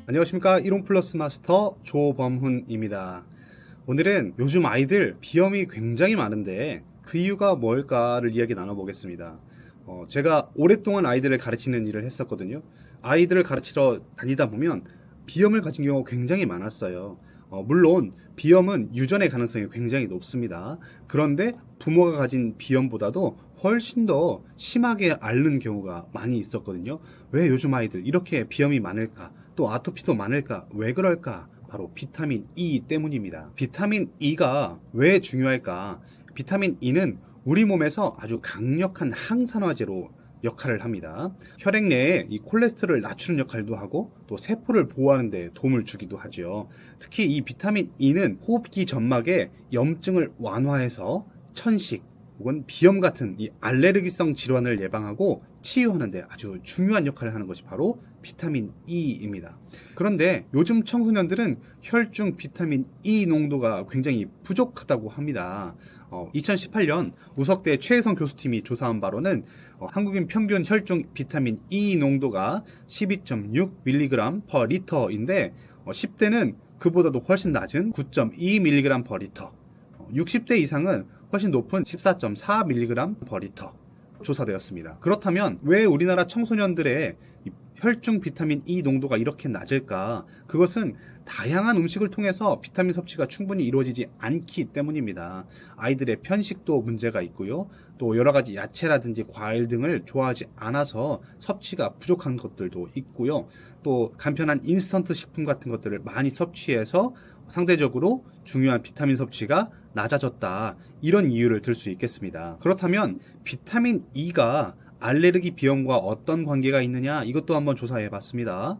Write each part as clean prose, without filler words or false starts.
안녕하십니까. 이론 플러스 마스터 조범훈입니다. 오늘은 요즘 아이들 비염이 굉장히 많은데 그 이유가 뭘까를 이야기 나눠보겠습니다. 제가 오랫동안 아이들을 가르치는 일을 했었거든요. 아이들을 가르치러 다니다 보면 비염을 가진 경우가 굉장히 많았어요. 물론 비염은 유전의 가능성이 굉장히 높습니다. 그런데 부모가 가진 비염보다도 훨씬 더 심하게 앓는 경우가 많이 있었거든요. 왜 요즘 아이들 이렇게 비염이 많을까? 또 아토피도 많을까? 왜 그럴까? 바로 비타민 E 때문입니다. 비타민 E가 왜 중요할까? 비타민 E는 우리 몸에서 아주 강력한 항산화제로 역할을 합니다. 혈액 내에 이 콜레스테롤을 낮추는 역할도 하고 또 세포를 보호하는 데 도움을 주기도 하죠. 특히 이 비타민 E는 호흡기 점막의 염증을 완화해서 천식 혹은 비염 같은 이 알레르기성 질환을 예방하고 치유하는 데 아주 중요한 역할을 하는 것이 바로 비타민 E입니다. 그런데 요즘 청소년들은 혈중 비타민 E 농도가 굉장히 부족하다고 합니다. 2018년 우석대 최혜성 교수팀이 조사한 바로는 한국인 평균 혈중 비타민 E 농도가 12.6mg per 리터인데 10대는 그보다도 훨씬 낮은 9.2mg per 리터, 60대 이상은 훨씬 높은 14.4mg per 리터 조사되었습니다. 그렇다면 왜 우리나라 청소년들의 혈중 비타민 E 농도가 이렇게 낮을까? 그것은 다양한 음식을 통해서 비타민 섭취가 충분히 이루어지지 않기 때문입니다. 아이들의 편식도 문제가 있고요. 또 여러 가지 야채라든지 과일 등을 좋아하지 않아서 섭취가 부족한 것들도 있고요. 또 간편한 인스턴트 식품 같은 것들을 많이 섭취해서 상대적으로 중요한 비타민 섭취가 낮아졌다. 이런 이유를 들 수 있겠습니다. 그렇다면 비타민 E가 알레르기 비염과 어떤 관계가 있느냐, 이것도 한번 조사해 봤습니다.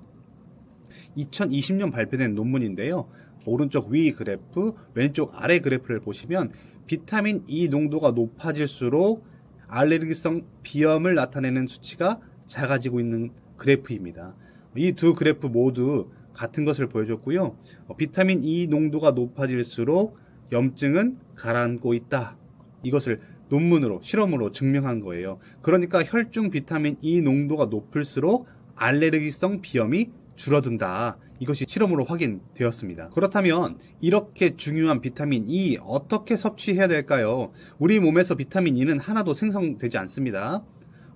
2020년 발표된 논문인데요. 오른쪽 위 그래프, 왼쪽 아래 그래프를 보시면 비타민 E 농도가 높아질수록 알레르기성 비염을 나타내는 수치가 작아지고 있는 그래프입니다. 이 두 그래프 모두 같은 것을 보여줬고요. 비타민 E 농도가 높아질수록 염증은 가라앉고 있다. 이것을 논문으로, 실험으로 증명한 거예요. 그러니까 혈중 비타민 E 농도가 높을수록 알레르기성 비염이 줄어든다. 이것이 실험으로 확인되었습니다. 그렇다면 이렇게 중요한 비타민 E 어떻게 섭취해야 될까요? 우리 몸에서 비타민 E는 하나도 생성되지 않습니다.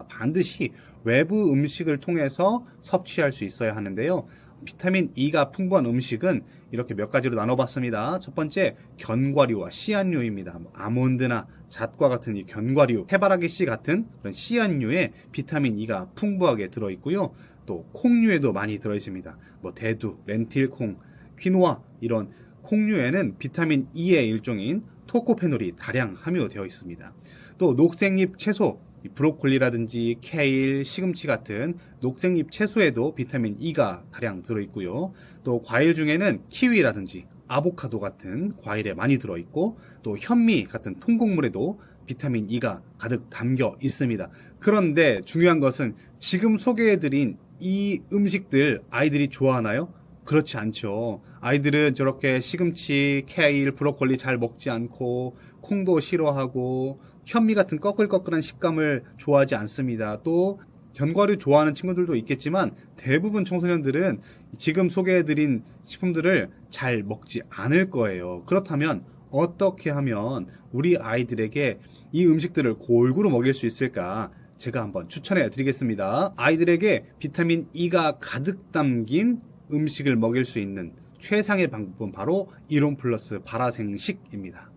반드시 외부 음식을 통해서 섭취할 수 있어야 하는데요. 비타민 E가 풍부한 음식은 이렇게 몇 가지로 나눠봤습니다. 첫 번째, 견과류와 씨앗류입니다. 아몬드나 잣과 같은 이 견과류, 해바라기 씨 같은 그런 씨앗류에 비타민 E가 풍부하게 들어있고요. 또 콩류에도 많이 들어있습니다. 대두, 렌틸콩, 퀴노아 이런 콩류에는 비타민 E의 일종인 토코페놀이 다량 함유되어 있습니다. 또 녹색잎 채소, 브로콜리라든지 케일, 시금치 같은 녹색잎 채소에도 비타민 E가 다량 들어있고요. 또 과일 중에는 키위라든지 아보카도 같은 과일에 많이 들어있고 또 현미 같은 통곡물에도 비타민 E가 가득 담겨 있습니다. 그런데 중요한 것은 지금 소개해드린 이 음식들 아이들이 좋아하나요? 그렇지 않죠. 아이들은 저렇게 시금치, 케일, 브로콜리 잘 먹지 않고 콩도 싫어하고 현미 같은 꺼끌꺼끌한 식감을 좋아하지 않습니다. 또 견과류 좋아하는 친구들도 있겠지만 대부분 청소년들은 지금 소개해드린 식품들을 잘 먹지 않을 거예요. 그렇다면 어떻게 하면 우리 아이들에게 이 음식들을 골고루 먹일 수 있을까? 제가 한번 추천해 드리겠습니다. 아이들에게 비타민 E가 가득 담긴 음식을 먹일 수 있는 최상의 방법은 바로 이론 플러스 발화생식입니다.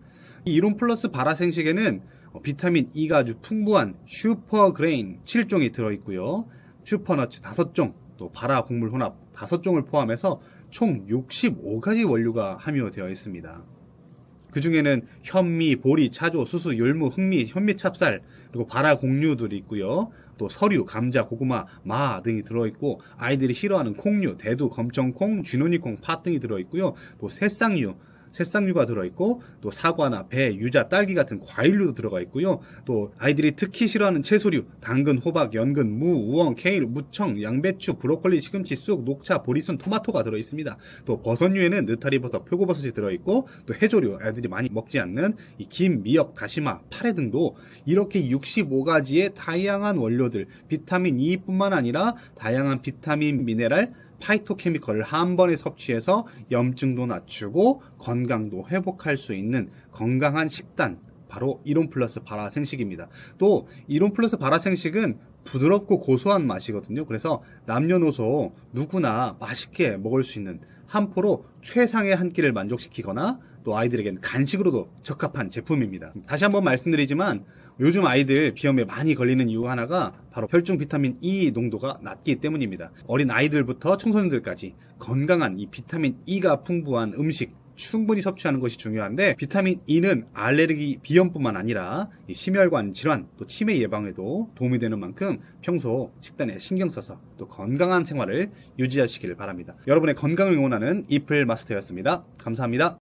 이 이론 플러스 발화생식에는 비타민 E가 아주 풍부한 슈퍼그레인 7종이 들어있고요. 슈퍼너츠 5종, 또 발화 곡물 혼합 5종을 포함해서 총 65가지 원료가 함유되어 있습니다. 그 중에는 현미, 보리, 차조, 수수, 율무, 흑미, 현미찹쌀, 그리고 발화 곡류들이 있고요. 또 서류, 감자, 고구마, 마 등이 들어있고 아이들이 싫어하는 콩류, 대두, 검정콩, 쥐노니콩, 팥 등이 들어있고요. 또 새싹류가 들어있고 또 사과나 배, 유자, 딸기 같은 과일류도 들어가 있고요. 또 아이들이 특히 싫어하는 채소류, 당근, 호박, 연근, 무, 우엉, 케일, 무청, 양배추, 브로콜리, 시금치, 쑥, 녹차, 보리순, 토마토가 들어있습니다. 또 버섯류에는 느타리버섯, 표고버섯이 들어있고 또 해조류, 아이들이 많이 먹지 않는 이 김, 미역, 다시마, 파래 등도 이렇게 65가지의 다양한 원료들, 비타민 E뿐만 아니라 다양한 비타민, 미네랄, 파이토케미컬을 한 번에 섭취해서 염증도 낮추고 건강도 회복할 수 있는 건강한 식단, 바로 이론 플러스 바라 생식입니다. 또 이론 플러스 바라 생식은 부드럽고 고소한 맛이거든요. 그래서 남녀노소 누구나 맛있게 먹을 수 있는 한 포로 최상의 한 끼를 만족시키거나 또 아이들에게는 간식으로도 적합한 제품입니다. 다시 한번 말씀드리지만 요즘 아이들 비염에 많이 걸리는 이유 하나가 바로 혈중 비타민 E 농도가 낮기 때문입니다. 어린 아이들부터 청소년들까지 건강한 이 비타민 E가 풍부한 음식 충분히 섭취하는 것이 중요한데, 비타민 E는 알레르기 비염뿐만 아니라 이 심혈관 질환 또 치매 예방에도 도움이 되는 만큼 평소 식단에 신경 써서 또 건강한 생활을 유지하시길 바랍니다. 여러분의 건강을 응원하는 이플 마스터였습니다. 감사합니다.